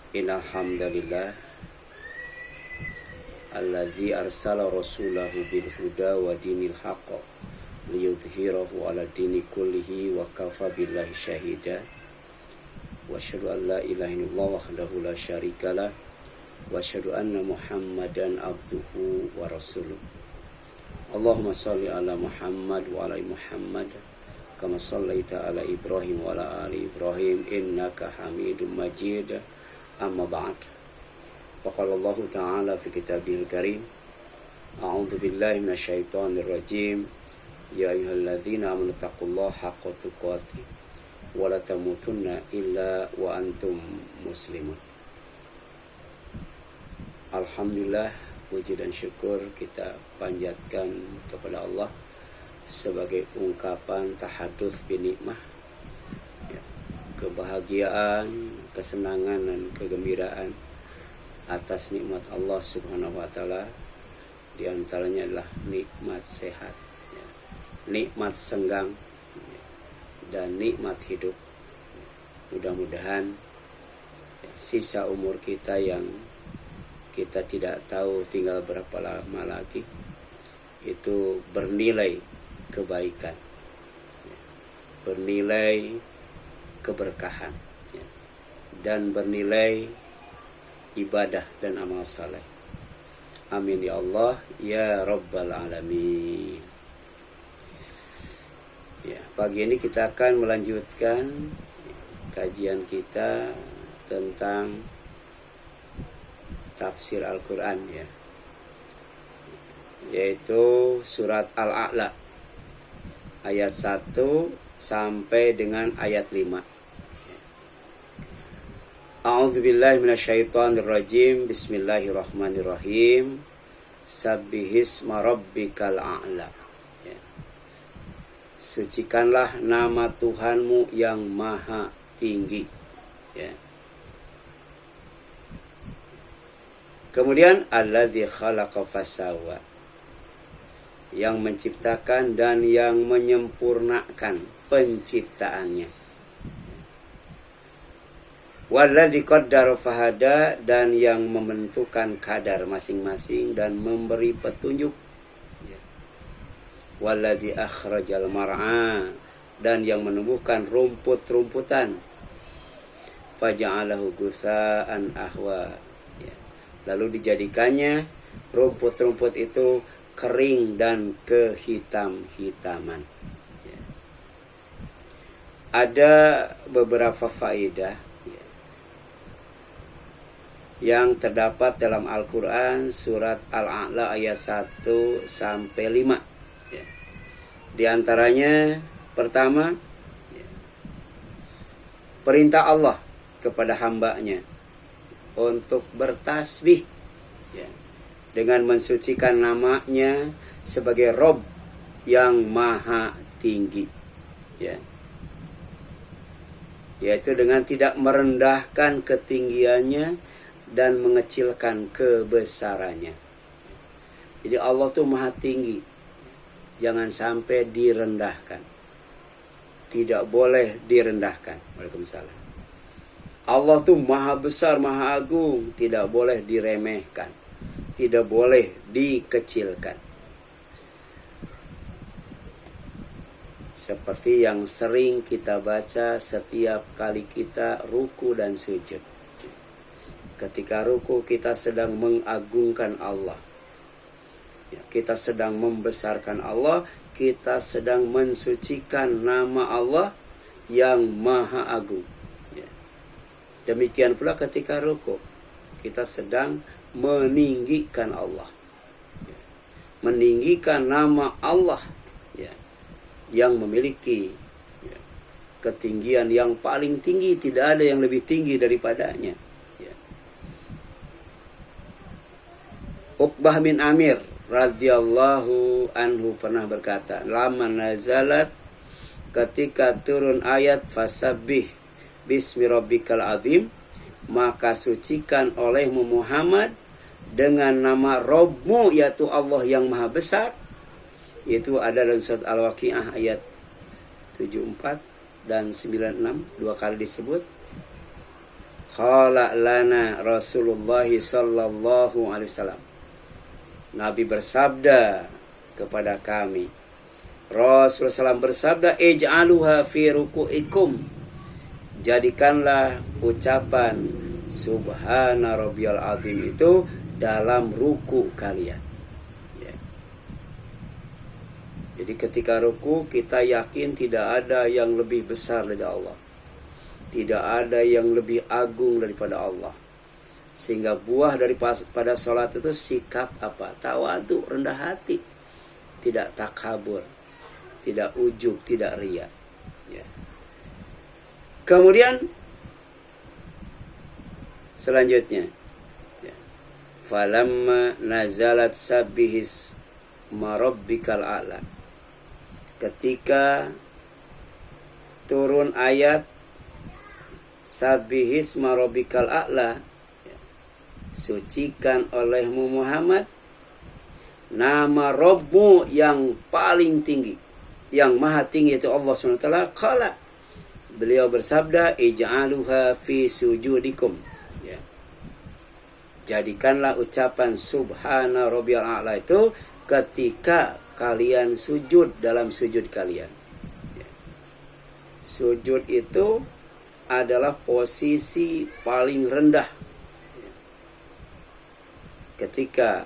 Innal hamdalillah alladzi arsala rasulahu bil huda wa dinil haqq liyudhhirahu 'ala dini kullihi wa kafa billahi syahida. Wa asyhadu an la ilaha illallah wahdahu la syarikalah wa asyhadu anna Muhammadan abduhu wa rasuluh. Allahumma shalli ala Muhammad wa ala Muhammad kama shallaita ala Ibrahim wa ala ali Ibrahim innaka Hamidum Majid. Amma ba'd. Faqala Allah Ta'ala fi kitabihil karim. A'udzu billahi minasyaitonir rajim. Ya ayyuhalladzina amanu taqullaha haqqa tuqatih wa la tamutunna illa wa antum muslimun. Alhamdulillah, puji dan syukur kita panjatkan kepada Allah sebagai ungkapan tahaddus binikmah, kebahagiaan, kesenangan dan kegembiraan atas nikmat Allah Subhanahu wa taala. Di antaranya adalah nikmat sehat, nikmat senggang, dan nikmat hidup. Mudah-mudahan sisa umur kita yang kita tidak tahu tinggal berapa lama lagi itu bernilai kebaikan, bernilai keberkahan, dan bernilai ibadah dan amal saleh. Amin ya Allah ya Rabbal Alamin. Pagi ini kita akan melanjutkan kajian kita tentang tafsir Al-Quran, yaitu surat Al-A'la ayat 1 sampai dengan ayat 5. A'udzubillahi minasyaitonir rajim. Bismillahirrahmanirrahim. Sabbihisma rabbikal a'la. Sucikanlah nama Tuhanmu yang maha tinggi. Kemudian alladzi khalaqa fasawwa, yang menciptakan dan yang menyempurnakan penciptaannya. Walladzi qaddara fahada, dan yang membentukkan kadar masing-masing dan memberi petunjuk. Walladzi akhrajal mar'a, dan yang menumbuhkan rumput-rumputan. Faja'alahu ghutsa'an ahwa, lalu dijadikannya rumput-rumput itu kering dan kehitam-hitaman. Ada beberapa faedah yang terdapat dalam Al-Quran surat Al-A'la ayat 1 sampai 5. Di antaranya pertama, perintah Allah kepada hambanya untuk bertasbih dengan mensucikan namanya sebagai Rob yang maha tinggi, yaitu dengan tidak merendahkan ketinggiannya dan mengecilkan kebesarannya. Jadi Allah tuh maha tinggi, jangan sampai direndahkan, tidak boleh direndahkan. Waalaikumsalam. Allah tuh maha besar, maha agung, tidak boleh diremehkan, tidak boleh dikecilkan. Seperti yang sering kita baca setiap kali kita ruku dan sujud. Ketika ruku kita sedang mengagungkan Allah, kita sedang membesarkan Allah, kita sedang mensucikan nama Allah yang maha agung. Demikian pula ketika ruku, kita sedang meninggikan Allah, meninggikan nama Allah yang memiliki ketinggian yang paling tinggi, tidak ada yang lebih tinggi daripadanya. Uqbah bin Amir radhiyallahu anhu pernah berkata, lama nazalat, ketika turun ayat fasabbih bismi rabbikal azim, maka sucikan olehmu Muhammad dengan nama Rabbmu, yaitu Allah yang maha besar. Itu ada dalam surat Al-Waqiah ayat 74 dan 96, dua kali disebut. Qala lana Rasulullah sallallahu alaihi wasallam. Nabi bersabda kepada kami. Rasulullah SAW bersabda, ij'aluha fi ruku'ikum. Jadikanlah ucapan Subhana rabbiyal azim itu dalam ruku kalian. Ya. Jadi ketika ruku kita yakin tidak ada yang lebih besar dari Allah. Tidak ada yang lebih agung daripada Allah. Sehingga buah daripada salat itu sikap apa? Tawadu, rendah hati. Tidak takabur, tidak ujub, tidak riya. Ya. Kemudian selanjutnya, ya. Falamma nazalat sabbihis marabbikal a'la. Ketika turun ayat sabbihis marabbikal a'la, ya. Sucikan olehmu Muhammad nama Rabbmu yang paling tinggi, yang maha tinggi, itu Allah SWT. Qala, beliau bersabda, ij'aluha fi sujudikum. Ya. Jadikanlah ucapan Subhana rabbiyal a'la itu ketika kalian sujud, dalam sujud kalian. Ya. Sujud itu adalah posisi paling rendah. Ya. Ketika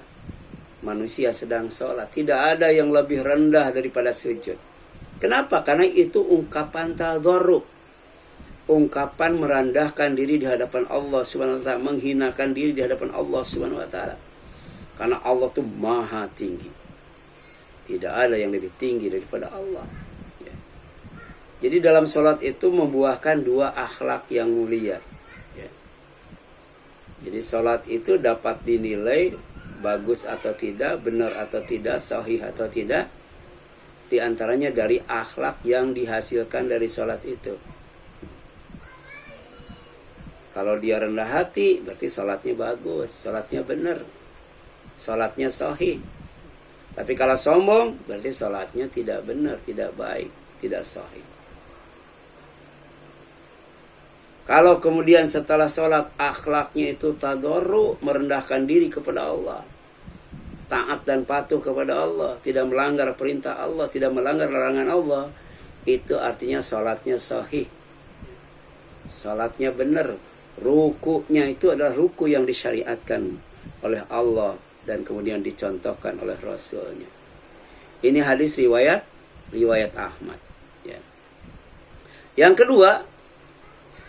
manusia sedang sholat, tidak ada yang lebih rendah daripada sujud. Kenapa? Karena itu ungkapan tadarruk, ungkapan merendahkan diri di hadapan Allah Subhanahu wa taala, menghinakan diri di hadapan Allah Subhanahu wa taala. Karena Allah itu maha tinggi. Tidak ada yang lebih tinggi daripada Allah. Ya. Jadi dalam sholat itu membuahkan dua akhlak yang mulia. Ya. Jadi sholat itu dapat dinilai bagus atau tidak, benar atau tidak, sahih atau tidak, di antaranya dari akhlak yang dihasilkan dari sholat itu. Kalau dia rendah hati, berarti sholatnya bagus, sholatnya benar, sholatnya sahih. Tapi kalau sombong, berarti sholatnya tidak benar, tidak baik, tidak sahih. Kalau kemudian setelah sholat akhlaknya itu tadarru, merendahkan diri kepada Allah, taat dan patuh kepada Allah, tidak melanggar perintah Allah, tidak melanggar larangan Allah, itu artinya sholatnya sahih, sholatnya benar. Rukunya itu adalah ruku yang disyariatkan oleh Allah dan kemudian dicontohkan oleh Rasulnya. Ini hadis riwayat Ahmad. Ya. Yang kedua,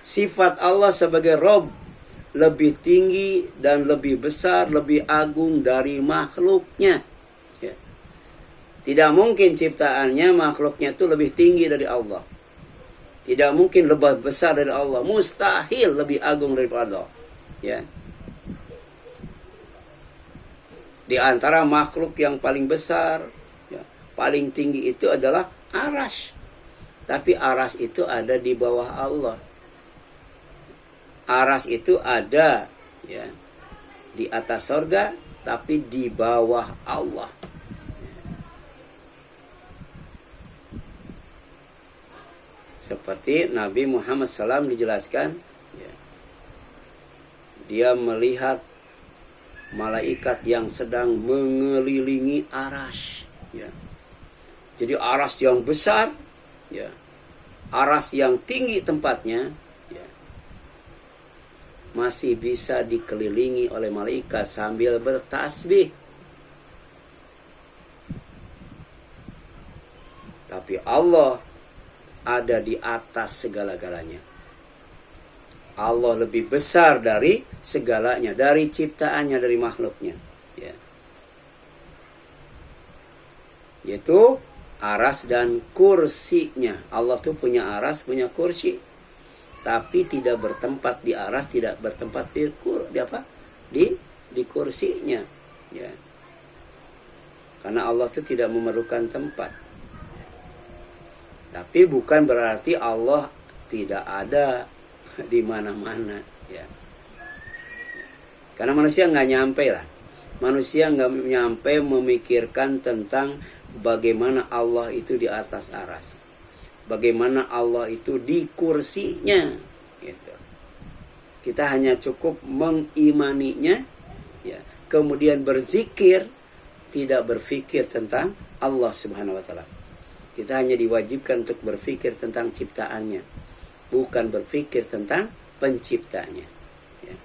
sifat Allah sebagai Rabb lebih tinggi dan lebih besar, lebih agung dari makhluknya. Ya. Tidak mungkin ciptaannya, makhluknya itu lebih tinggi dari Allah. Tidak mungkin lebih besar dari Allah. Mustahil lebih agung daripada Allah. Ya. Di antara makhluk yang paling besar, ya, paling tinggi itu adalah Arsy. Tapi Arsy itu ada di bawah Allah. Arsy itu ada, ya, di atas sorga, tapi di bawah Allah. Seperti Nabi Muhammad SAW dijelaskan, ya, dia melihat malaikat yang sedang mengelilingi Arsy. Ya. Jadi Arsy yang besar, ya, Arsy yang tinggi tempatnya, masih bisa dikelilingi oleh malaikat sambil bertasbih. Tapi Allah ada di atas segala-galanya. Allah lebih besar dari segalanya, dari ciptaannya, dari makhluknya. Ya. Yaitu Arsy dan kursinya. Allah tuh punya Arsy, punya kursi. Tapi tidak bertempat di Arsy, tidak bertempat di kursinya, ya. Karena Allah itu tidak memerlukan tempat. Tapi bukan berarti Allah tidak ada di mana-mana, ya. Karena manusia nggak nyampe lah, manusia nggak nyampe memikirkan tentang bagaimana Allah itu di atas Arsy. Bagaimana Allah itu di kursinya, gitu. Kita hanya cukup mengimaninya, ya. Kemudian berzikir, tidak berpikir tentang Allah Subhanahu wa taala. Kita hanya diwajibkan untuk berpikir tentang ciptaannya, bukan berpikir tentang penciptanya. Ya.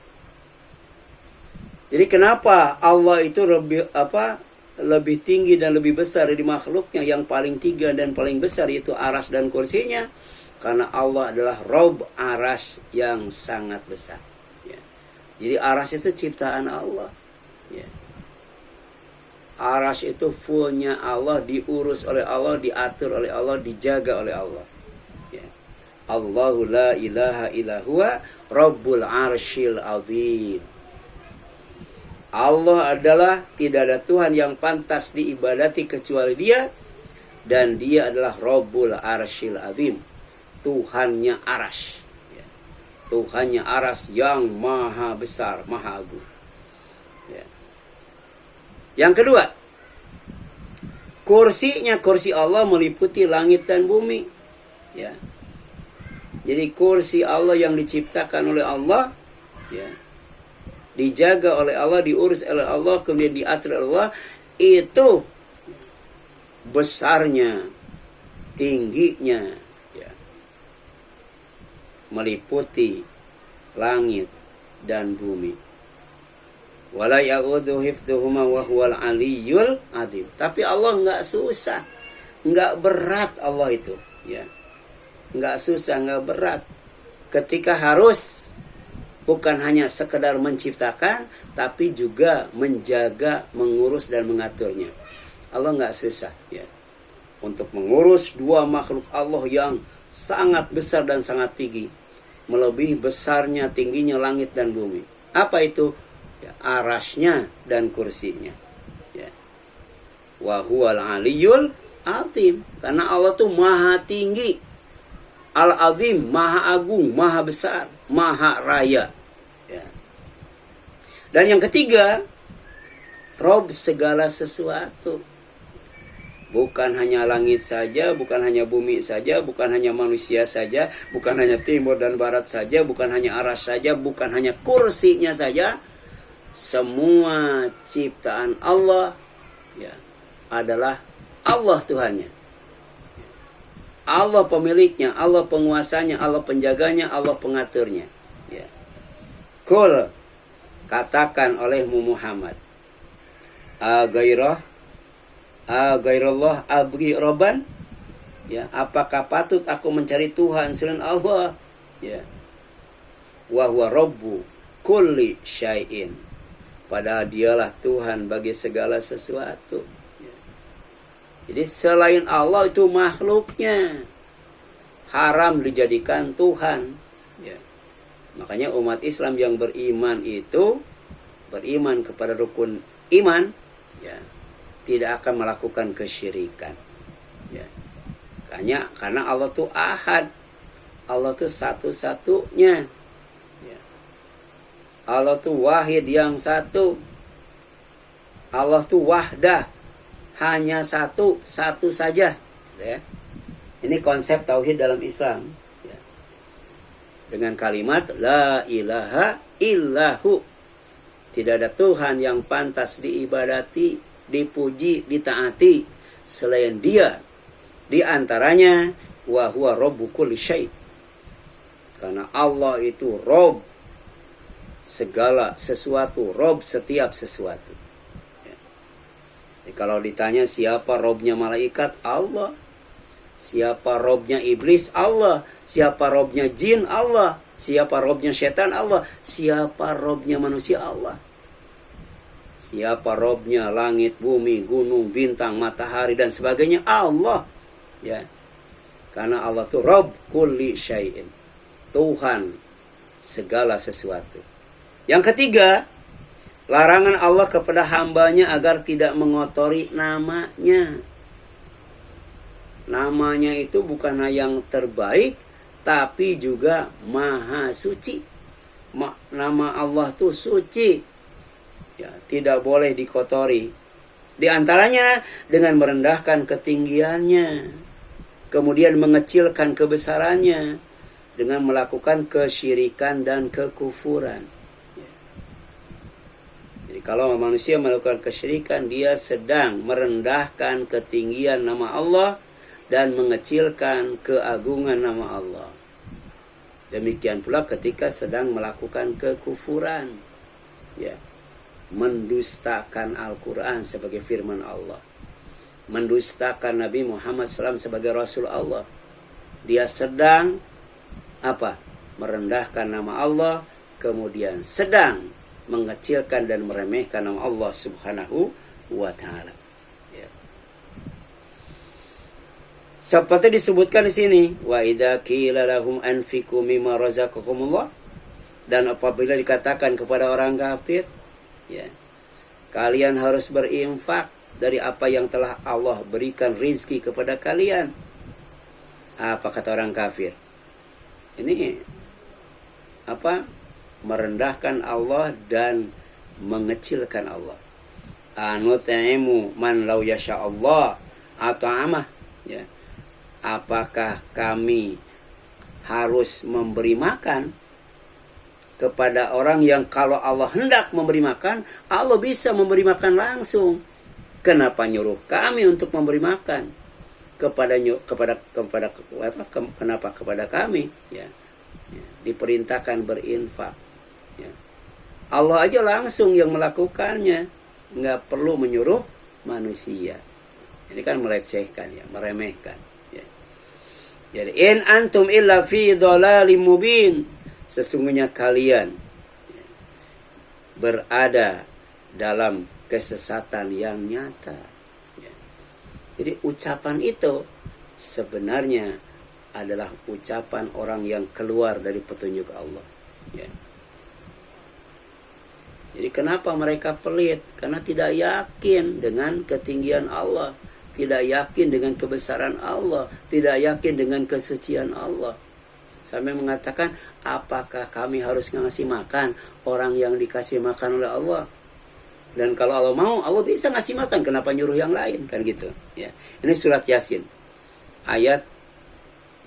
Jadi kenapa Allah itu lebih tinggi dan lebih besar dari makhluknya? Yang paling tinggi dan paling besar yaitu aras dan kursinya. Karena Allah adalah Rabb aras yang sangat besar. Ya. Jadi aras itu ciptaan Allah. Ya. Aras itu fullnya Allah, diurus oleh Allah, diatur oleh Allah, dijaga oleh Allah. Ya. Allahu la ilaha illa huwa Rabbul arsyil azim. Allah adalah tidak ada Tuhan yang pantas diibadati kecuali Dia, dan Dia adalah Rabbul arsyil azim. Tuhannya aras, ya. Tuhannya aras yang maha besar, maha agung. Ya. Yang kedua, kursi Allah meliputi langit dan bumi. Ya. Jadi kursi Allah yang diciptakan oleh Allah, ya, dijaga oleh Allah, diurus oleh Allah, kemudian diatur oleh Allah, itu besarnya, tingginya, meliputi langit dan bumi. Wala ya'udhu hifdhuhuma wa huwal aliyyul azim. Tapi Allah enggak susah, enggak berat Allah itu, ya. Enggak susah, enggak berat. Ketika harus bukan hanya sekedar menciptakan, tapi juga menjaga, mengurus dan mengaturnya. Allah enggak susah, ya. Untuk mengurus dua makhluk Allah yang sangat besar dan sangat tinggi, melebihi besarnya, tingginya langit dan bumi. Apa itu? Ya, arasnya dan kursinya. Ya. Wa huwal aliyyul azim. Karena Allah tuh maha tinggi, al-azim, maha agung, maha besar, maha raya. Ya. Dan yang ketiga, Rob segala sesuatu. Bukan hanya langit saja, bukan hanya bumi saja, bukan hanya manusia saja, bukan hanya timur dan barat saja, bukan hanya aras saja, bukan hanya kursinya saja. Semua ciptaan Allah, ya, adalah Allah Tuhannya. Allah pemiliknya, Allah penguasanya, Allah penjaganya, Allah pengaturnya. Ya. Qul, katakan olehmu Muhammad, Gairallah abri roban, ya, apakah patut aku mencari Tuhan selain Allah, ya. Wa huwa rabbu kulli syai'in, padahal Dialah Tuhan bagi segala sesuatu, ya. Jadi selain Allah itu makhluknya haram dijadikan Tuhan, ya. Makanya umat Islam yang beriman itu beriman kepada rukun iman, ya, tidak akan melakukan kesyirikan, ya. Karena Allah tuh ahad, Allah tuh satu-satunya, ya. Allah tuh wahid yang satu, Allah tuh wahdah, hanya satu saja, ya. Ini konsep tauhid dalam Islam, ya. Dengan kalimat la ilaha illahu, tidak ada Tuhan yang pantas diibadati, dipuji, ditaati selain Dia. Di antaranya wa huwa rabbu kulli syai'. Karena Allah itu Rabb segala sesuatu, Rabb setiap sesuatu. Ya. Jadi kalau ditanya siapa Rabbnya malaikat, Allah. Siapa Rabbnya iblis, Allah. Siapa Rabbnya jin, Allah. Siapa Rabbnya setan, Allah. Siapa Rabbnya manusia, Allah. Siapa Robnya langit, bumi, gunung, bintang, matahari dan sebagainya, Allah, ya. Karena Allah itu Rob kulli syai'in, Tuhan segala sesuatu. Yang ketiga, larangan Allah kepada hambanya agar tidak mengotori namanya. Namanya itu bukan hanya yang terbaik, tapi juga maha suci. Nama Allah itu suci, ya, tidak boleh dikotori. Di antaranya dengan merendahkan ketinggiannya, kemudian mengecilkan kebesarannya, dengan melakukan kesyirikan dan kekufuran. Jadi kalau manusia melakukan kesyirikan, dia sedang merendahkan ketinggian nama Allah dan mengecilkan keagungan nama Allah. Demikian pula ketika sedang melakukan kekufuran, ya, mendustakan Al-Quran sebagai firman Allah, mendustakan Nabi Muhammad SAW sebagai Rasul Allah. Dia sedang apa? Merendahkan nama Allah, kemudian sedang mengecilkan dan meremehkan nama Allah Subhanahu wa Ta'ala. Ya. Seperti disebutkan di sini, wa idza qila lahum anfiqu mimma razaqakumullah, dan apabila dikatakan kepada orang kafir, ya, kalian harus berinfak dari apa yang telah Allah berikan rizki kepada kalian. Apa kata orang kafir? Ini apa? Merendahkan Allah dan mengecilkan Allah. Anut'imu man law yasha Allah at'amah, ya. Apakah kami harus memberi makan kepada orang yang kalau Allah hendak memberi makan, Allah bisa memberi makan langsung. Kenapa nyuruh kami untuk memberi makan kenapa kepada kami, ya, diperintahkan berinfak, ya. Allah aja langsung yang melakukannya, nggak perlu menyuruh manusia. Ini kan melecehkan, ya, meremehkan, ya. Jadi in antum illa fi dhalalim mubin, sesungguhnya kalian, ya, berada dalam kesesatan yang nyata. Jadi ucapan itu sebenarnya adalah ucapan orang yang keluar dari petunjuk Allah. Ya. Jadi kenapa mereka pelit? Karena tidak yakin dengan ketinggian Allah, tidak yakin dengan kebesaran Allah, tidak yakin dengan kesucian Allah. Sampai mengatakan, apakah kami harus ngasih makan orang yang dikasih makan oleh Allah? Dan kalau Allah mau, Allah bisa ngasih makan. Kenapa nyuruh yang lain? Kan gitu. Ya. Ini surat Yasin. Ayat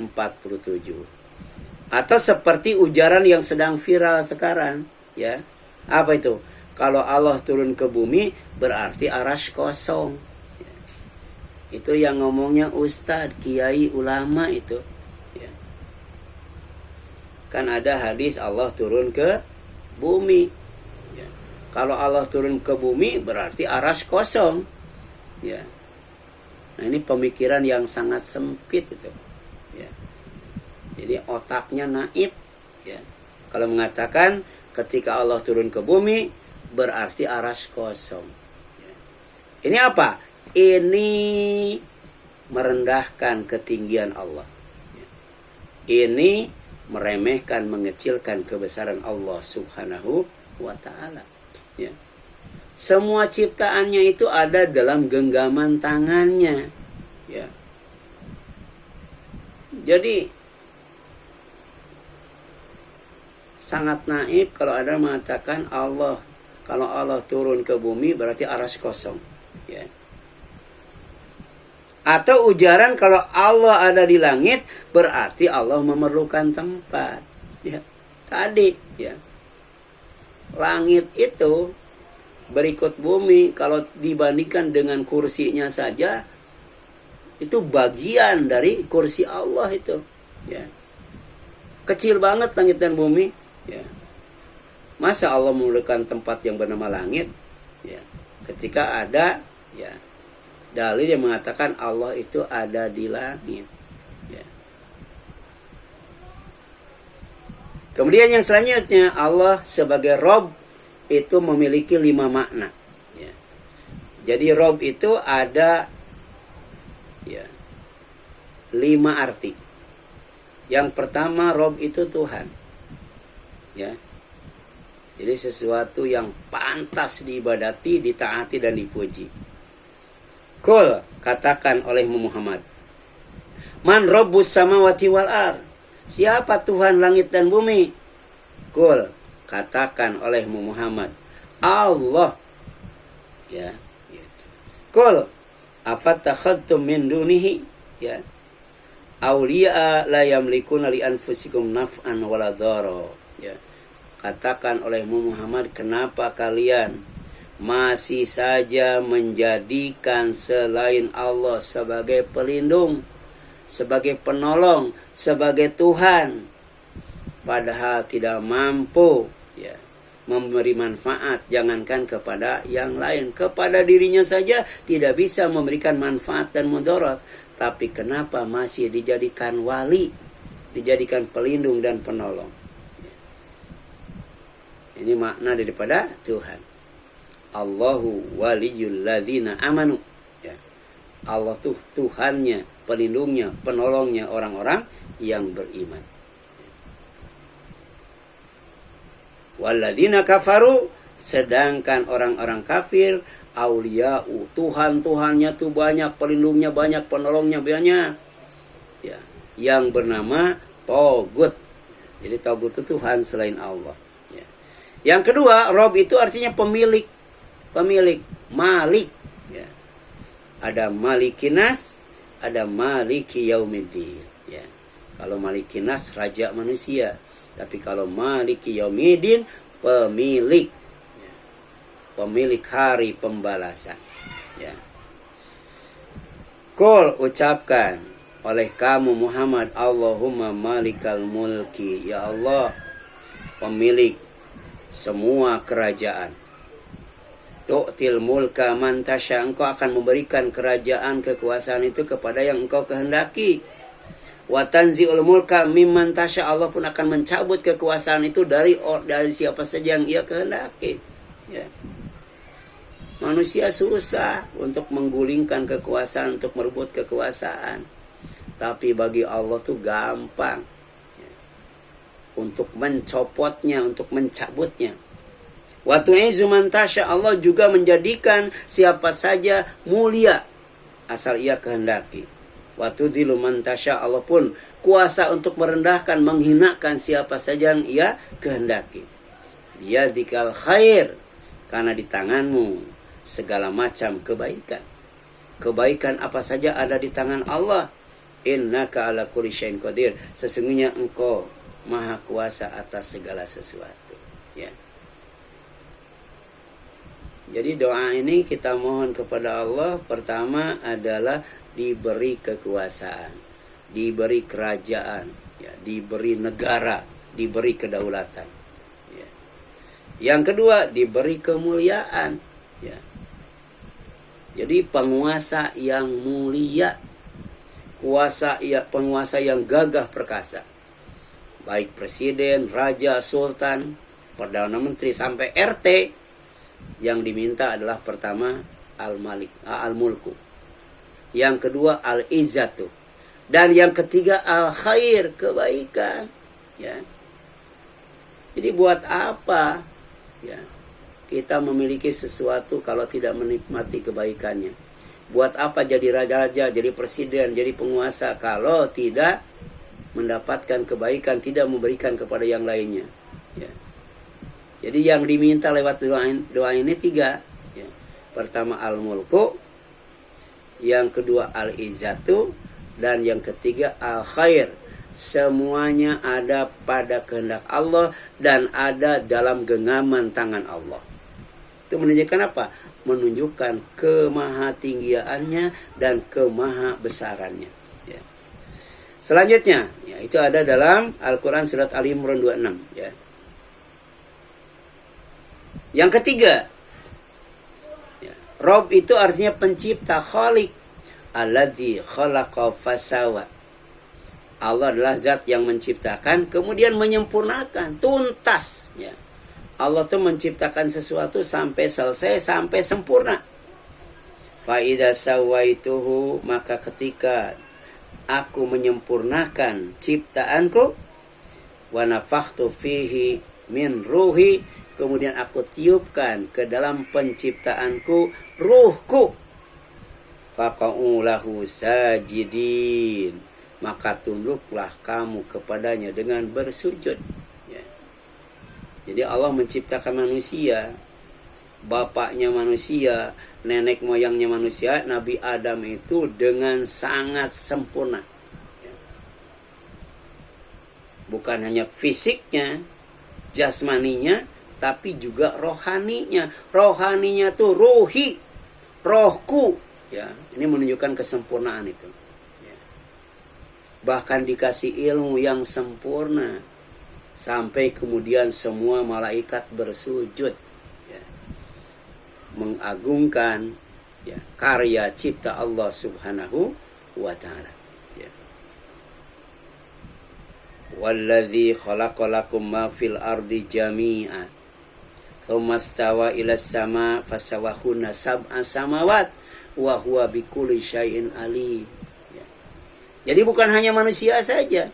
47. Atau seperti ujaran yang sedang viral sekarang. Ya. Apa itu? Kalau Allah turun ke bumi, berarti arasy kosong. Ya. Itu yang ngomongnya ustadz, kiai, ulama itu. Ya. Kan ada hadis Allah turun ke bumi. Kalau Allah turun ke bumi berarti arasy kosong. Ya. Nah, ini pemikiran yang sangat sempit itu. Ya. Jadi otaknya naif, ya. Kalau mengatakan ketika Allah turun ke bumi berarti arasy kosong. Ya. Ini apa? Ini merendahkan ketinggian Allah. Ya. Ini meremehkan, mengecilkan kebesaran Allah Subhanahu wa Ta'ala. Ya. Semua ciptaannya itu ada dalam genggaman tangannya, ya. Jadi sangat naif kalau ada mengatakan kalau Allah turun ke bumi berarti arasy kosong, ya. Atau ujaran kalau Allah ada di langit berarti Allah memerlukan tempat, ya. Tadi, ya. Langit itu berikut bumi, kalau dibandingkan dengan kursinya saja, itu bagian dari kursi Allah itu. Ya. Kecil banget langit dan bumi. Ya. Masa Allah memerlukan tempat yang bernama langit? Ya. Ketika ada, ya, dalil yang mengatakan Allah itu ada di langit. Ya. Kemudian yang selanjutnya, Allah sebagai Rob itu memiliki 5 makna. Ya. Jadi Rob itu ada, ya, 5 arti. Yang pertama, Rob itu Tuhan. Ya. Jadi sesuatu yang pantas diibadati, ditaati dan dipuji. Qul, katakan oleh Muhammad, Man Rabbus samawati wal ard, siapa Tuhan langit dan bumi? Qul, katakan oleh Muhammad, Allah. Ya, gitu. Qul, afatakhadtum min dunihi, ya. Auliya la yamlikuna li anfusikum naf'an wala dhara. Ya. Katakan olehmu Muhammad, kenapa kalian masih saja menjadikan selain Allah sebagai pelindung, sebagai penolong, sebagai Tuhan, padahal tidak mampu ya memberi manfaat, jangankan kepada yang lain, kepada dirinya saja tidak bisa memberikan manfaat dan mudarat. Tapi kenapa masih dijadikan wali, dijadikan pelindung dan penolong? Ini makna daripada Tuhan. Allahu waliyul ladzina amanu. Ya. Allah tuh Tuhannya, pelindungnya, penolongnya orang-orang yang beriman. Walladzina kafaru, sedangkan orang-orang kafir, auliya'u, Tuhan-Tuhannya tuh banyak, pelindungnya banyak, penolongnya banyak. Ya, yang bernama Togut. Jadi Togut itu Tuhan selain Allah. Ya. Yang kedua, Rob itu artinya pemilik, Malik. Ya. Ada Malikinas, ada Maliki Yaumiddin. Ya. Kalau Malikinas raja manusia, tapi kalau Maliki Yaumiddin pemilik. Pemilik hari pembalasan. Ya. Qul, ucapkan oleh kamu Muhammad, Allahumma malikal mulki, ya Allah pemilik semua kerajaan. Tu'til mulka man tasya, engkau akan memberikan kerajaan, kekuasaan itu kepada yang engkau kehendaki. Wa tanzi'ul mulka mimman tasya, Allah pun akan mencabut kekuasaan itu dari siapa saja yang ia kehendaki. Ya. Manusia susah untuk menggulingkan kekuasaan, untuk merebut kekuasaan. Tapi bagi Allah tuh gampang. Ya. Untuk mencopotnya, untuk mencabutnya. Wa tu'izzu man tasya, Allah juga menjadikan siapa saja mulia asal ia kehendaki. Wa tudhillu man tasya, Allah pun kuasa untuk merendahkan, menghinakan siapa saja yang ia kehendaki. Biyadikal khair, karena di tanganmu segala macam kebaikan. Kebaikan apa saja ada di tangan Allah. Innaka ala kulli syai'in qadir, sesungguhnya engkau maha kuasa atas segala sesuatu. Ya. Jadi doa ini kita mohon kepada Allah, pertama adalah diberi kekuasaan, diberi kerajaan, ya, diberi negara, diberi kedaulatan. Ya. Yang kedua, diberi kemuliaan. Ya. Jadi penguasa yang mulia, penguasa yang gagah perkasa. Baik presiden, raja, sultan, perdana menteri sampai RT, yang diminta adalah pertama al-mulku. Yang kedua al-izzatu. Dan yang ketiga al-khair, kebaikan. Ya. Jadi buat apa? Ya. Kita memiliki sesuatu kalau tidak menikmati kebaikannya. Buat apa jadi raja-raja, jadi presiden, jadi penguasa kalau tidak mendapatkan kebaikan, tidak memberikan kepada yang lainnya. Ya. Jadi yang diminta lewat doa ini tiga. Ya. Pertama al-mulku, yang kedua al-izzatu, dan yang ketiga al-khair. Semuanya ada pada kehendak Allah dan ada dalam genggaman tangan Allah. Itu menunjukkan apa? Menunjukkan kemahatinggiannya dan kemahabesarannya. Ya. Selanjutnya, ya, itu ada dalam Al-Quran surat Ali Imran 26. Ya. Yang ketiga, ya, Rob itu artinya pencipta, khalik. Alladzi khalaqa fasawa. Allah adalah zat yang menciptakan, kemudian menyempurnakan, tuntas. Ya. Allah tuh menciptakan sesuatu sampai selesai, sampai sempurna. Fa idza sawaituhu, maka ketika aku menyempurnakan ciptaanku, wa nafakhtu fihi min ruhi, kemudian aku tiupkan ke dalam penciptaanku ruhku, faqa'u lahu sajidin, maka tunduklah kamu kepadanya dengan bersujud. Jadi Allah menciptakan manusia, bapaknya manusia, nenek moyangnya manusia, Nabi Adam itu dengan sangat sempurna. Bukan hanya fisiknya, jasmaninya, tapi juga rohaninya. Rohaninya tuh ruhi, rohku. Ya, ini menunjukkan kesempurnaan itu. Ya. Bahkan dikasih ilmu yang sempurna. Sampai kemudian semua malaikat bersujud. Ya. Mengagungkan ya, karya cipta Allah subhanahu wa ta'ala. Ya. Walladzi khalaqalakum ma fil ardi jami'a thumma stawa ila sama fasawahunna sab'a samawat wa huwa bikulli syai'in alim. Ya. Jadi bukan hanya manusia saja.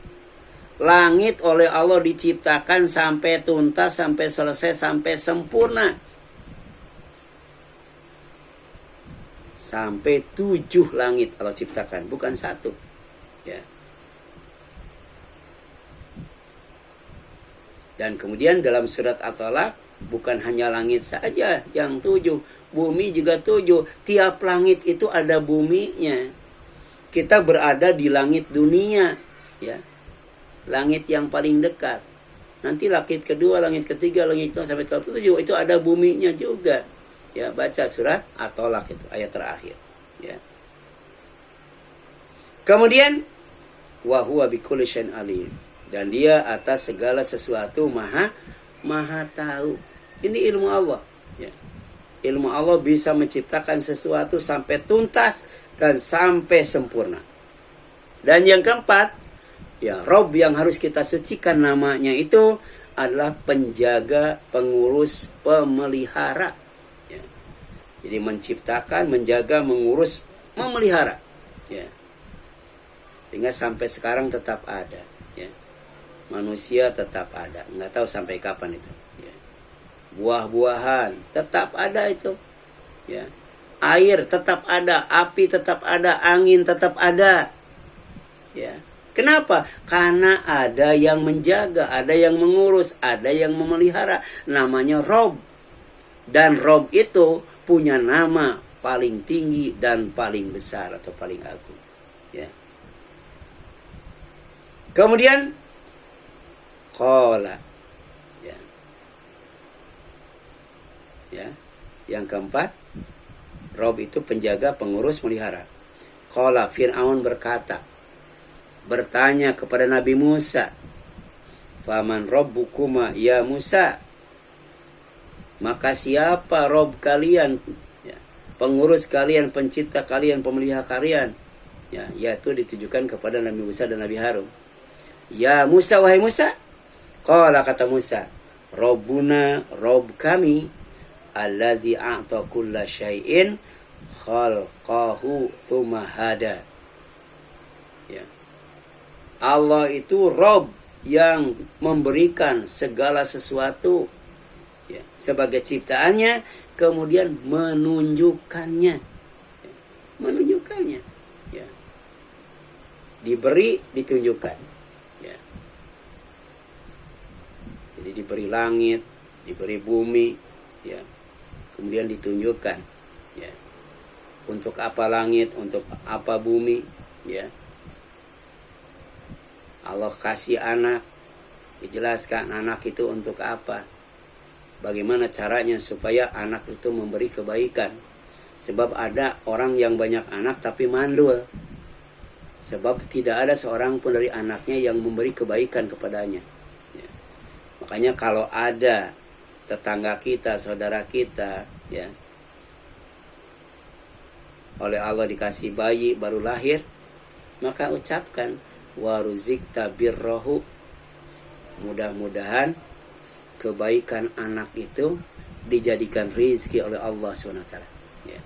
Langit oleh Allah diciptakan sampai tuntas, sampai selesai, sampai sempurna. Sampai 7 langit Allah ciptakan, bukan 1. Ya. Dan kemudian dalam surat At-Talaq, bukan hanya langit saja yang 7, bumi juga 7. Tiap langit itu ada buminya. Kita berada di langit dunia, ya. Langit yang paling dekat. Nanti langit kedua, langit ketiga, langit kedua sampai ke 7 itu ada buminya juga. Ya, baca surat At-Talaq itu ayat terakhir. Ya. Kemudian wa huwa bikulli syai'in alim. Dan dia atas segala sesuatu maha tahu. Ini ilmu Allah. Ya. Ilmu Allah bisa menciptakan sesuatu sampai tuntas dan sampai sempurna. Dan yang keempat, ya, Rob yang harus kita sucikan namanya itu adalah penjaga, pengurus, pemelihara. Ya. Jadi menciptakan, menjaga, mengurus, memelihara. Ya. Sehingga sampai sekarang tetap ada. Ya. Manusia tetap ada. Nggak tahu sampai kapan itu. Ya. Buah-buahan tetap ada itu. Ya. Air tetap ada, api tetap ada, angin tetap ada. Ya. Kenapa? Karena ada yang menjaga, ada yang mengurus, ada yang memelihara. Namanya Rob. Dan Rob itu punya nama paling tinggi dan paling besar atau paling agung. Ya. Kemudian qala. Ya. Ya. Yang keempat, Rob itu penjaga, pengurus, melihara. Qala, Fir'aun berkata, bertanya kepada Nabi Musa, faman rabbukuma ya Musa, maka siapa Rob kalian, ya, pengurus kalian, pencipta kalian, pemelihara kalian, ya, yaitu ditujukan kepada Nabi Musa dan Nabi Harun. Ya Musa, wahai Musa, qala, kata Musa, Rabbuna, Rob kami, alladzi a'ta kulla syai'in khalqahu tsumma hada. Ya. Allah itu Rob yang memberikan segala sesuatu, ya, sebagai ciptaannya, kemudian menunjukkannya. Ya, menunjukkannya. Ya. Diberi, ditunjukkan. Ya. Jadi diberi langit, diberi bumi, ya, kemudian ditunjukkan. Ya. Untuk apa langit, untuk apa bumi, ya. Allah kasih anak, dijelaskan anak itu untuk apa. Bagaimana caranya supaya anak itu memberi kebaikan. Sebab ada orang yang banyak anak tapi mandul. Sebab tidak ada seorang pun dari anaknya yang memberi kebaikan kepadanya. Ya. Makanya kalau ada tetangga kita, saudara kita, ya, oleh Allah dikasih bayi baru lahir, maka ucapkan, waruzikta birrohu, mudah-mudahan kebaikan anak itu dijadikan rizki oleh Allah SWT. Ya.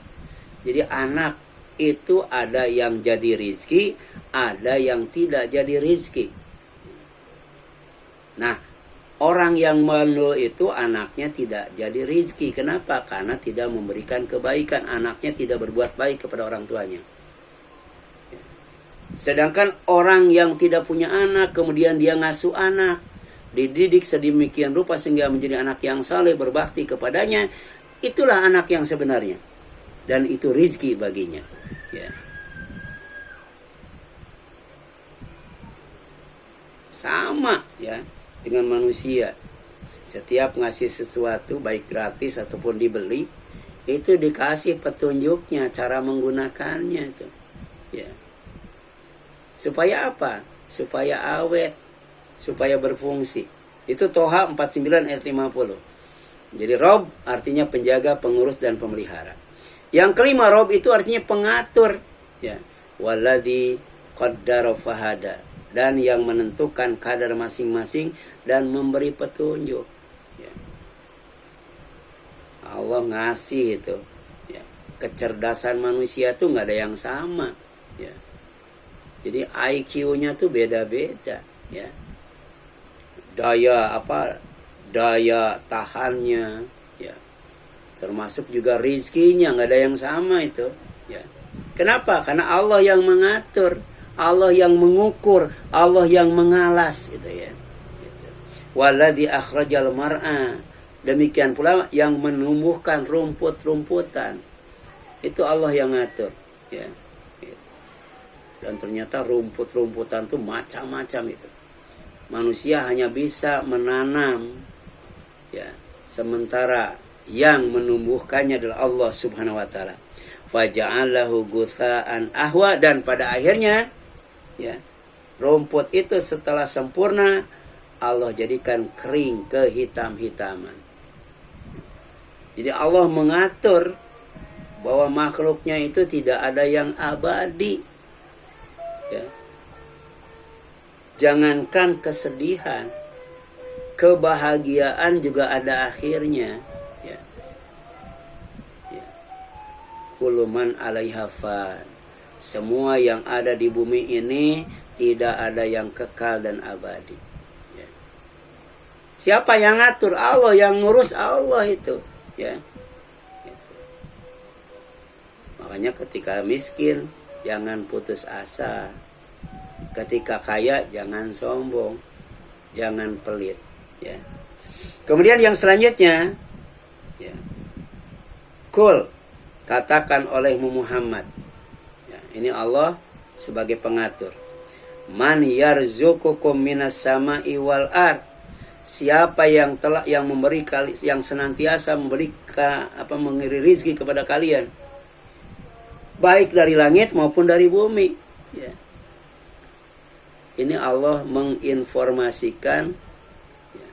Jadi anak itu ada yang jadi rizki, ada yang tidak jadi rizki. Nah, orang yang mandul itu anaknya tidak jadi rizki. Kenapa? Karena tidak memberikan kebaikan. Anaknya tidak berbuat baik kepada orang tuanya. Sedangkan orang yang tidak punya anak, kemudian dia ngasuh anak, dididik sedemikian rupa sehingga menjadi anak yang saleh, berbakti kepadanya, itulah anak yang sebenarnya. Dan itu rizki baginya. Ya. Sama ya dengan manusia. Setiap ngasih sesuatu baik gratis ataupun dibeli, itu dikasih petunjuknya, cara menggunakannya itu. Ya. Supaya apa? Supaya awet, supaya berfungsi. Itu Toha 49 ayat 50. Jadi Rob artinya penjaga, pengurus dan pemelihara. Yang kelima, Rob itu artinya pengatur, ya. Walladzi qaddara fahada, dan yang menentukan kadar masing-masing dan memberi petunjuk. Ya. Allah ngasih itu. Ya. Kecerdasan manusia tuh nggak ada yang sama. Ya. Jadi IQ-nya tuh beda-beda. Ya. Daya tahannya, ya. Termasuk juga rizkinya nggak ada yang sama itu. Ya. Kenapa? Karena Allah yang mengatur, Allah yang mengukur, Allah yang mengalas, gitu ya. Gitu. Walladzi akhrajal mar'a, demikian pula yang menumbuhkan rumput-rumputan, itu Allah yang ngatur, ya. Gitu. Dan ternyata rumput-rumputan itu macam-macam itu. Manusia hanya bisa menanam, ya, sementara yang menumbuhkannya adalah Allah Subhanahu wa taala. Faja'alahu gutsa'an ahwa, dan pada akhirnya, ya, rumput itu setelah sempurna Allah jadikan kering, kehitam-hitaman. Jadi Allah mengatur bahwa makhluknya itu tidak ada yang abadi, ya. Jangankan kesedihan, kebahagiaan juga ada akhirnya. Ya. Ya. Kullu man 'alaiha fan. Semua yang ada di bumi ini tidak ada yang kekal dan abadi. Ya. Siapa yang ngatur? Allah, yang ngurus Allah itu. Ya. Gitu. Makanya ketika miskin jangan putus asa. Ketika kaya jangan sombong, jangan pelit, ya. Kemudian yang selanjutnya, ya. Kul, katakan olehmu Muhammad, ya, ini Allah sebagai pengatur. Man yarzuqukum minas sama'i wal ard. Siapa yang memberi yang senantiasa mengirim rizki kepada kalian, baik dari langit maupun dari bumi, ya. Ini Allah menginformasikan, ya,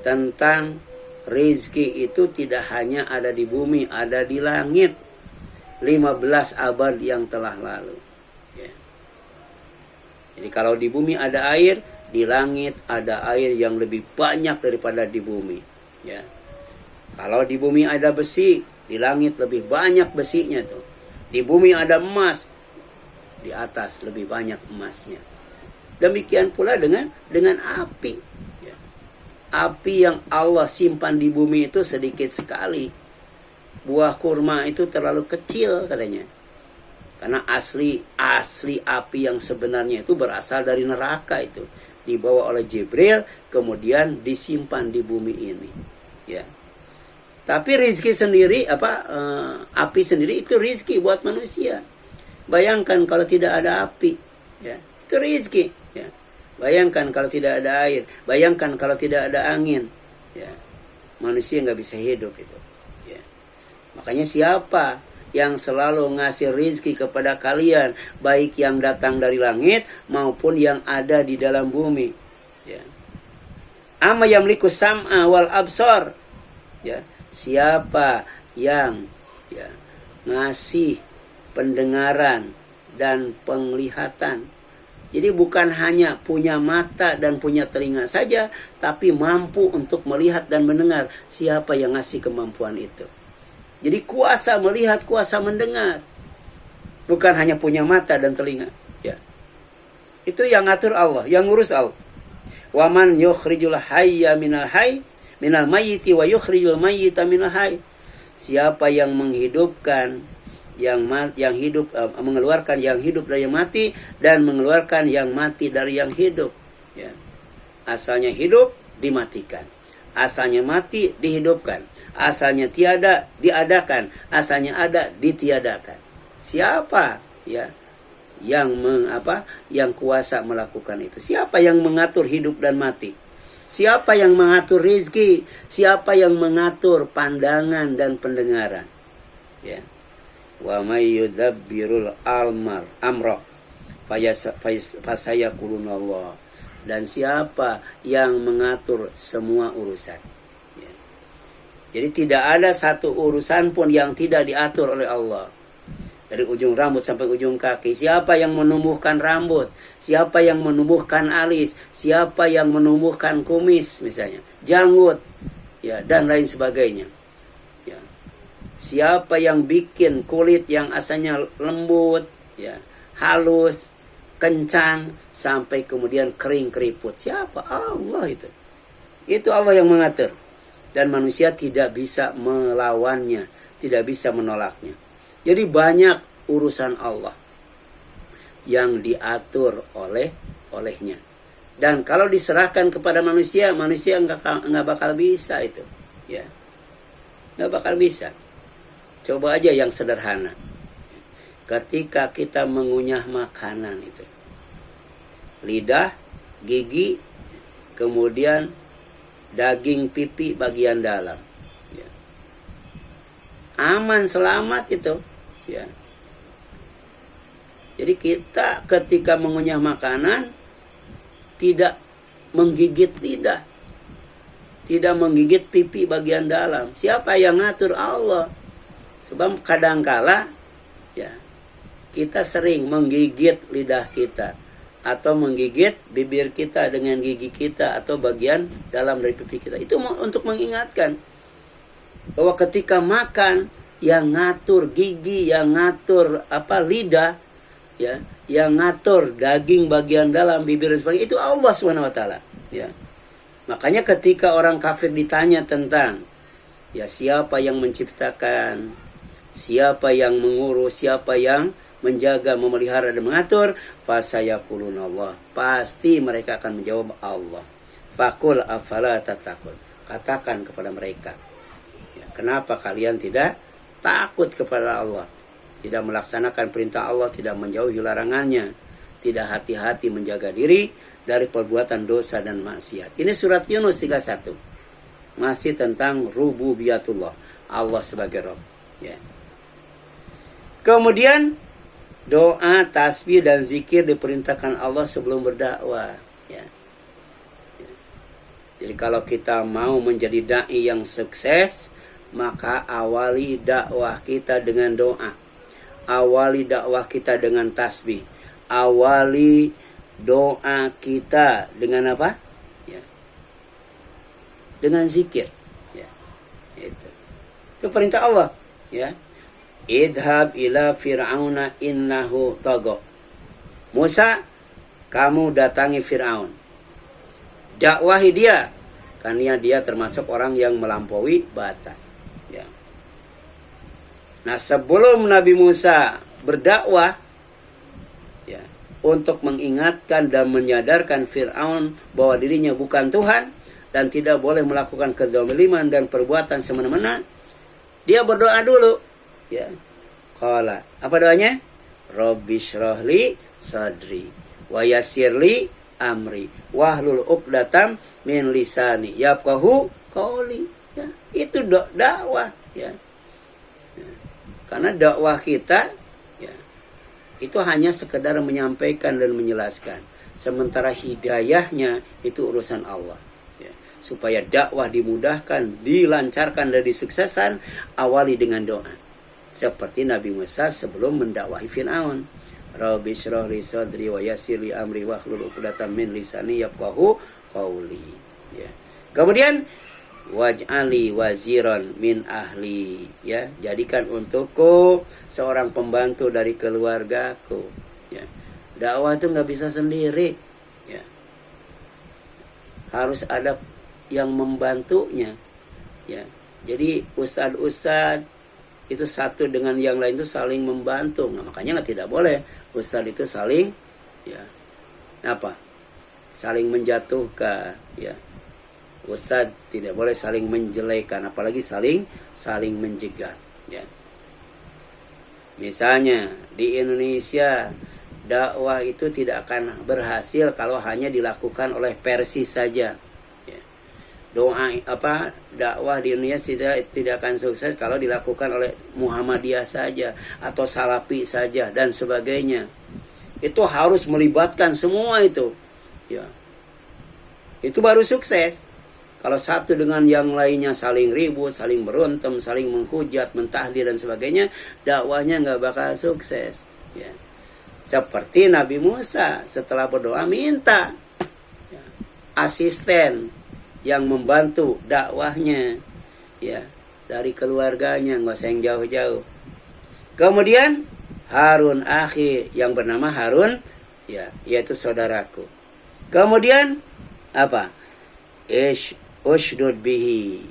tentang rezeki itu tidak hanya ada di bumi, ada di langit. 15 abad yang telah lalu. Ya. Jadi kalau di bumi ada air, di langit ada air yang lebih banyak daripada di bumi. Ya. Kalau di bumi ada besi, di langit lebih banyak besinya tuh. Di bumi ada emas, di atas lebih banyak emasnya. Demikian pula dengan api. Ya. Api yang Allah simpan di bumi itu sedikit sekali. Buah kurma itu terlalu kecil katanya. Karena asli api yang sebenarnya itu berasal dari neraka itu. Dibawa oleh Jibril, kemudian disimpan di bumi ini. Ya. Tapi rizki sendiri, api sendiri itu rizki buat manusia. Bayangkan kalau tidak ada api. Ya. Itu rizki. Ya. Bayangkan kalau tidak ada air, bayangkan kalau tidak ada angin, ya. Manusia nggak bisa hidup itu. Ya. Makanya siapa yang selalu ngasih rizki kepada kalian, baik yang datang dari langit maupun yang ada di dalam bumi. Ya. Amma yamliku sam'a wal absar. Ya. Siapa yang, ya, ngasih pendengaran dan penglihatan. Jadi bukan hanya punya mata dan punya telinga saja, tapi mampu untuk melihat dan mendengar. Siapa yang ngasih kemampuan itu? Jadi kuasa melihat, kuasa mendengar. Bukan hanya punya mata dan telinga. Ya. Itu yang ngatur Allah, yang ngurus Allah. Waman yukhrijul hayya minal mayyiti wa yukhrijul mayyita minal hayy. Siapa yang menghidupkan yang hidup, mengeluarkan yang hidup dari yang mati dan mengeluarkan yang mati dari yang hidup. Ya. Asalnya hidup dimatikan, asalnya mati dihidupkan, asalnya tiada diadakan, asalnya ada ditiadakan. Siapa? Ya, yang kuasa melakukan itu. Siapa yang mengatur hidup dan mati? Siapa yang mengatur rizki? Siapa yang mengatur pandangan dan pendengaran? Ya. Wa may yudabbirul amra fasayakuluna Allah. Dan siapa yang mengatur semua urusan? Ya. Jadi tidak ada satu urusan pun yang tidak diatur oleh Allah. Dari ujung rambut sampai ujung kaki. Siapa yang menumbuhkan rambut? Siapa yang menumbuhkan alis? Siapa yang menumbuhkan kumis misalnya? Janggut. Ya, dan lain sebagainya. Ya. Siapa yang bikin kulit yang asalnya lembut, ya, halus, kencang, sampai kemudian kering keriput? Siapa? Allah itu. Itu Allah yang mengatur. Dan manusia tidak bisa melawannya. Tidak bisa menolaknya. Jadi banyak urusan Allah yang diatur olehnya. Dan kalau diserahkan kepada manusia, manusia nggak bakal bisa itu, ya, nggak bakal bisa. Coba aja yang sederhana. Ketika kita mengunyah makanan itu, lidah, gigi, kemudian daging pipi bagian dalam. Aman, selamat itu, ya. Jadi kita ketika mengunyah makanan tidak menggigit lidah, tidak menggigit pipi bagian dalam. Siapa yang ngatur? Allah. Sebab kadangkala, ya, kita sering menggigit lidah kita atau menggigit bibir kita dengan gigi kita atau bagian dalam dari pipi kita. Itu untuk mengingatkan bahwa ketika makan, yang ngatur gigi, yang ngatur lidah, ya, yang ngatur daging bagian dalam, bibir dan sebagainya, itu Allah SWT, ya. Makanya ketika orang kafir ditanya tentang, ya, siapa yang menciptakan, siapa yang mengurus, siapa yang menjaga, memelihara dan mengatur, fasayaquluna Allah, pasti mereka akan menjawab Allah. Faqul afala tattaqun, katakan kepada mereka, kenapa kalian tidak takut kepada Allah? Tidak melaksanakan perintah Allah, tidak menjauhi larangannya, tidak hati-hati menjaga diri dari perbuatan dosa dan maksiat. Ini surat Yunus 31. Masih tentang rububiyatullah, Allah sebagai Rabb, ya. Kemudian doa, tasbih dan zikir diperintahkan Allah sebelum berdakwah, ya. Jadi kalau kita mau menjadi dai yang sukses, maka awali dakwah kita dengan doa. Awali dakwah kita dengan tasbih. Awali doa kita dengan apa? Ya. Dengan zikir. Ya. Itu perintah Allah. Ya. Idhab ila fir'auna innahu tagha. Musa, kamu datangi Fir'aun. Dakwahi dia, karena dia termasuk orang yang melampaui batas. Nah, sebelum Nabi Musa berdakwah, ya, untuk mengingatkan dan menyadarkan Fir'aun bahwa dirinya bukan Tuhan dan tidak boleh melakukan kezaliman dan perbuatan semena-mena, dia berdoa dulu, ya. Qala, apa doanya? Rabbishrahli sadri wa yassirli amri wahlul 'uqdatam min lisani yafqahu qawli, ya. Itu dakwah, ya. Karena dakwah kita, ya, itu hanya sekedar menyampaikan dan menjelaskan. Sementara hidayahnya itu urusan Allah, ya. Supaya dakwah dimudahkan, dilancarkan dan disuksesan, awali dengan doa. Seperti Nabi Musa sebelum mendakwahi Fir'aun. Rabbi shrah li sadri wa yassir li amri wahlul 'uqdatam min lisani yafqahu qawli, ya. Kemudian waj'ali waziran min ahli, ya, jadikan untukku seorang pembantu dari keluargaku, ya. Dakwah itu nggak bisa sendiri, ya. Harus ada yang membantunya, ya. Jadi ustad itu satu dengan yang lain itu saling membantu. Nah, makanya tidak boleh ustad itu saling, ya, saling menjatuhkan, ya. Ustaz tidak boleh saling menjelekan, apalagi saling menjegat, ya. Misalnya di Indonesia dakwah itu tidak akan berhasil kalau hanya dilakukan oleh Persis saja. Ya. Doa dakwah di Indonesia tidak akan sukses kalau dilakukan oleh Muhammadiyah saja atau Salafi saja dan sebagainya. Itu harus melibatkan semua itu. Ya. Itu baru sukses. Kalau satu dengan yang lainnya saling ribut, saling berontem, saling menghujat, mentahdir dan sebagainya, dakwahnya nggak bakal sukses. Ya. Seperti Nabi Musa setelah berdoa minta asisten yang membantu dakwahnya, ya, dari keluarganya, nggak usah yang jauh-jauh. Kemudian Harun akhi yang bernama Harun, ya, yaitu saudaraku. Kemudian apa? Ushdud bihi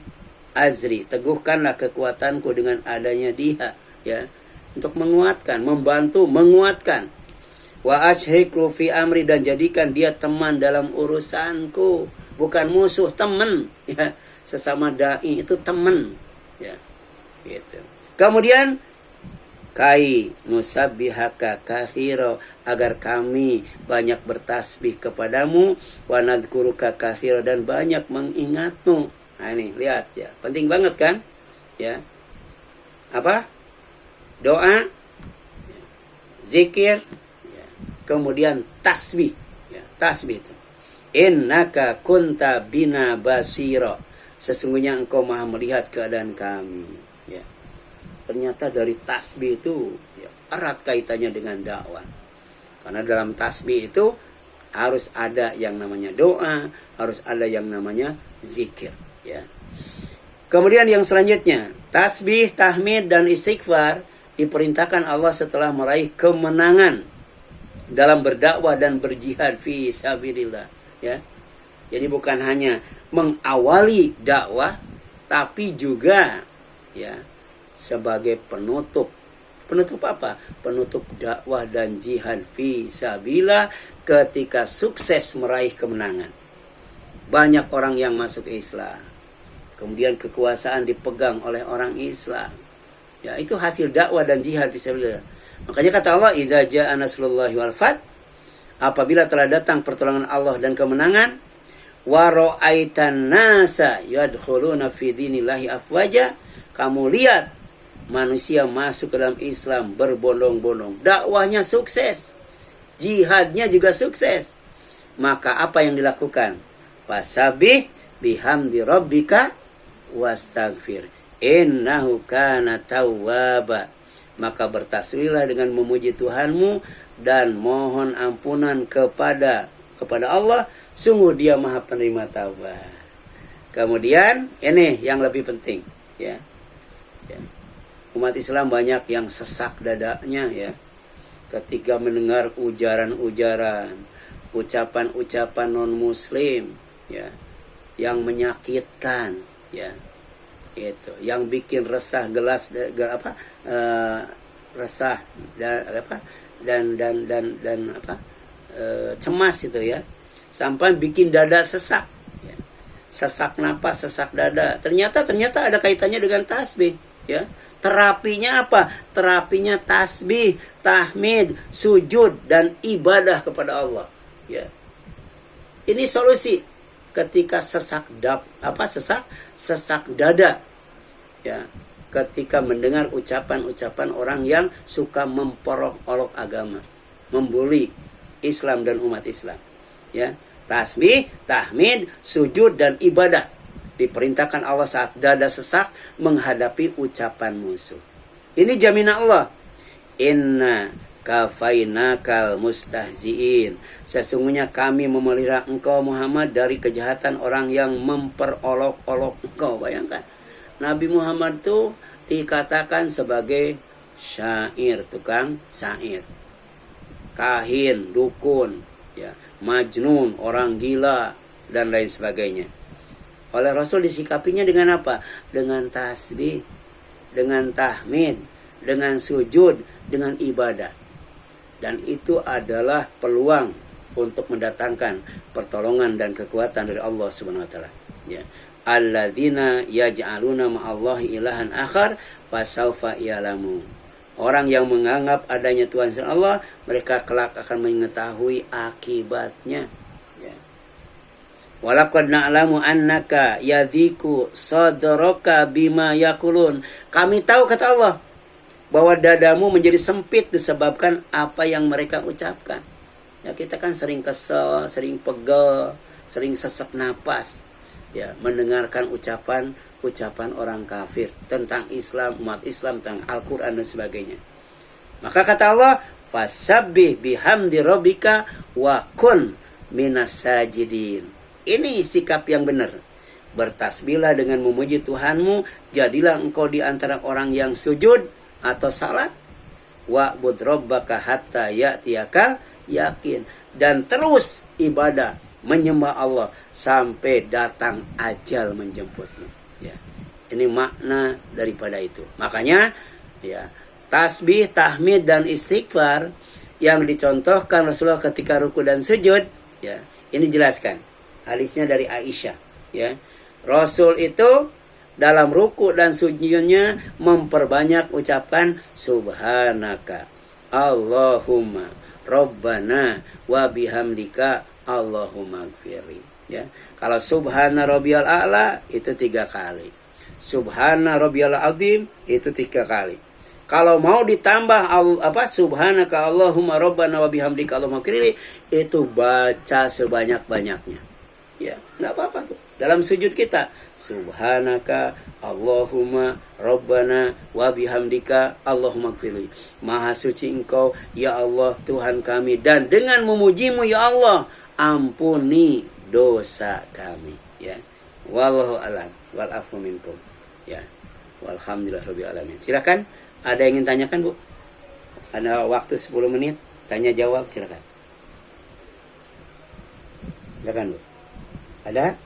azri, teguhkanlah kekuatanku dengan adanya dia, ya, untuk menguatkan, membantu, menguatkan. Wa ashriku fi amri, dan jadikan dia teman dalam urusanku, bukan musuh, teman, ya. Sesama dai itu teman, ya, gitu. Kemudian kai nusabbihaka katsira, agar kami banyak bertasbih kepadamu, wa nadhkuruka katsira, dan banyak mengingatmu. Nah ini lihat ya, penting banget kan? Ya. Apa? Doa, zikir, ya. Kemudian tasbih, ya, tasbih itu. Innaka kunta bina basira, sesungguhnya engkau maha melihat keadaan kami. Ya. Ternyata dari tasbih itu, ya, erat kaitannya dengan dakwah. Karena dalam tasbih itu harus ada yang namanya doa, harus ada yang namanya zikir, ya. Kemudian yang selanjutnya, tasbih, tahmid dan istighfar diperintahkan Allah setelah meraih kemenangan dalam berdakwah dan berjihad fi sabilillah, ya. Jadi bukan hanya mengawali dakwah, tapi juga, ya, sebagai penutup. Penutup apa? Penutup dakwah dan jihad fi sabilillah ketika sukses meraih kemenangan. Banyak orang yang masuk Islam. Kemudian kekuasaan dipegang oleh orang Islam. Ya, itu hasil dakwah dan jihad fi sabilillah. Makanya kata Allah, idza jaa nasrullahi wal fath, apabila telah datang pertolongan Allah dan kemenangan, wa ra'aitan nasa yadkhuluna fi dinillahi afwaja, kamu lihat manusia masuk ke dalam Islam berbondong-bondong. Dakwahnya sukses. Jihadnya juga sukses. Maka apa yang dilakukan? Fasabih bihamdi rabbika wastaghfir. Innahu kana tawwaba. Maka bertasbihlah dengan memuji Tuhanmu dan mohon ampunan kepada Allah. Sungguh dia maha penerima taubat. Kemudian ini yang lebih penting, ya. Umat Islam banyak yang sesak dadanya, ya, ketika mendengar ujaran-ujaran, ucapan-ucapan non-muslim, ya, yang menyakitkan, ya, itu, yang bikin resah, resah dan cemas itu, ya, sampai bikin dada sesak, ya. Sesak napas, sesak dada. Ternyata ada kaitannya dengan tasbih, ya. Terapinya apa? Terapinya tasbih, tahmid, sujud dan ibadah kepada Allah, ya. Ini solusi ketika sesak dada, ya, ketika mendengar ucapan-ucapan orang yang suka memperolok agama, membuli Islam dan umat Islam, ya. Tasbih, tahmid, sujud dan ibadah diperintahkan Allah saat dada sesak menghadapi ucapan musuh. Ini jaminan Allah. Inna kafainakal mustahziin. Sesungguhnya kami memelihara engkau Muhammad dari kejahatan orang yang memperolok-olok engkau. Bayangkan, Nabi Muhammad itu dikatakan sebagai syair, tukang syair, kahin, dukun, ya, majnun, orang gila dan lain sebagainya. Oleh Rasul disikapinya dengan apa? Dengan tasbih, dengan tahmid, dengan sujud, dengan ibadah. Dan itu adalah peluang untuk mendatangkan pertolongan dan kekuatan dari Allah Subhanahu wa taala, ya. Alladzina yaj'aluna ma'allahi ilahan akhar fasawfa ya'lamun. Orang yang menganggap adanya Tuhan selain Allah, mereka kelak akan mengetahui akibatnya. Ya. Walaqad na'lamu annaka yadhiku sadraka bima yaqulun. Kami tahu, kata Allah, bahwa dadamu menjadi sempit disebabkan apa yang mereka ucapkan. Ya, kita kan sering kesel, sering pegel, sering sesak napas, ya, mendengarkan ucapan orang kafir tentang Islam, umat Islam, tentang Al-Quran dan sebagainya. Maka kata Allah, fasabbih bihamdi rabbika wa kun minas sajidin. Ini sikap yang benar. Bertasbihlah dengan memuji Tuhanmu, jadilah engkau di antara orang yang sujud atau salat. Wa'bud rabbaka hatta ya'tiyaka yakin. Dan terus ibadah, menyembah Allah sampai datang ajal menjemputmu. Ya, ini makna daripada itu. Makanya, ya, tasbih, tahmid dan istighfar yang dicontohkan Rasulullah ketika ruku dan sujud, ya, ini jelaskan. Hadisnya dari Aisyah, ya. Rasul itu dalam ruku dan sujudnya memperbanyak ucapan subhanaka Allahumma rabbana wa bihamdika Allahumma gfirli. Ya, kalau subhana rabbiyal a'la itu 3 kali. Subhana rabbiyal azim itu 3 kali. Kalau mau ditambah subhanaka Allahumma rabbana wa bihamdika Allahumma gfirli, itu baca sebanyak-banyaknya. Ya, enggak apa-apa tuh. Dalam sujud kita, subhanaka Allahumma rabbana wa bihamdika Allahumma gfirli. Maha suci Engkau ya Allah Tuhan kami, dan dengan memujimu ya Allah ampuni dosa kami, ya. Wallahu a'lam wal afu minkum, ya. Walhamdulillahirabbil alamin. Silakan, ada yang ingin tanyakan, Bu? Ada waktu 10 menit tanya jawab, silakan. Silakan, Bu. Ada?